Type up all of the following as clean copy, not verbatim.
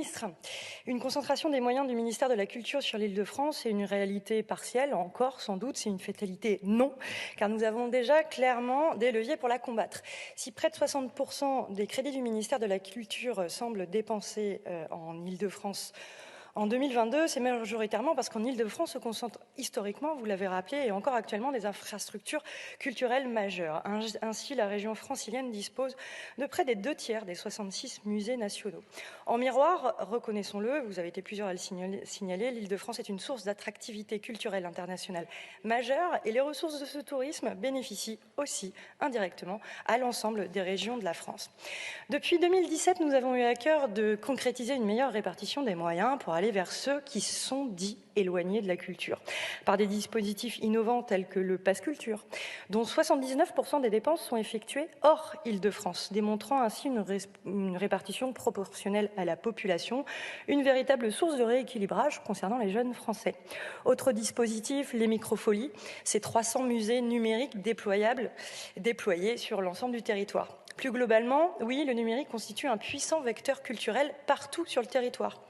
ministre, une concentration des moyens du ministère de la Culture sur l'Île-de-France est une réalité partielle, encore sans doute, c'est une fatalité non, car nous avons déjà clairement des leviers pour la combattre. Si près de 60% des crédits du ministère de la Culture semblent dépensés en Île-de-France en 2022, c'est majoritairement parce qu'en Île-de-France se concentrent historiquement, vous l'avez rappelé, et encore actuellement des infrastructures culturelles majeures. Ainsi, la région francilienne dispose de près des 2/3 des 66 musées nationaux. En miroir, reconnaissons-le, vous avez été plusieurs à le signaler, l'Île-de-France est une source d'attractivité culturelle internationale majeure et les ressources de ce tourisme bénéficient aussi indirectement à l'ensemble des régions de la France. Depuis 2017, nous avons eu à cœur de concrétiser une meilleure répartition des moyens pour aller vers ceux qui sont dits éloignés de la culture, par des dispositifs innovants tels que le Pass Culture, dont 79% des dépenses sont effectuées hors Île-de-France, démontrant ainsi une répartition proportionnelle à la population, une véritable source de rééquilibrage concernant les jeunes Français. Autre dispositif, les microfolies, ces 300 musées numériques déployés sur l'ensemble du territoire. Plus globalement, oui, le numérique constitue un puissant vecteur culturel partout sur le territoire.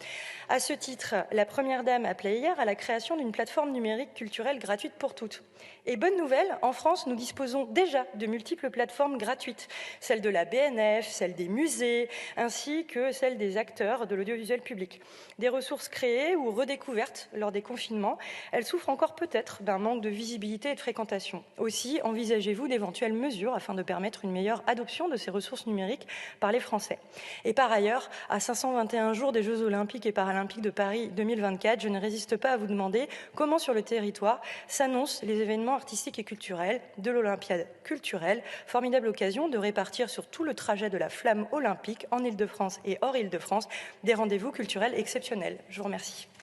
À ce titre, la Première Dame appelait hier à la création d'une plateforme numérique culturelle gratuite pour toutes. Et bonne nouvelle, en France, nous disposons déjà de multiples plateformes gratuites, celle de la BNF, celle des musées, ainsi que celle des acteurs de l'audiovisuel public. Des ressources créées ou redécouvertes lors des confinements, elles souffrent encore peut-être d'un manque de visibilité et de fréquentation. Aussi, envisagez-vous d'éventuelles mesures afin de permettre une meilleure adoption de ces ressources numériques par les Français. Et par ailleurs, à 521 jours des Jeux Olympiques et Paralympiques de Paris 2024, je ne résiste pas à vous demander comment sur le territoire s'annoncent les événements artistiques et culturels de l'Olympiade culturelle, formidable occasion de répartir sur tout le trajet de la flamme olympique en Île-de-France et hors Île-de-France des rendez-vous culturels exceptionnels. Je vous remercie.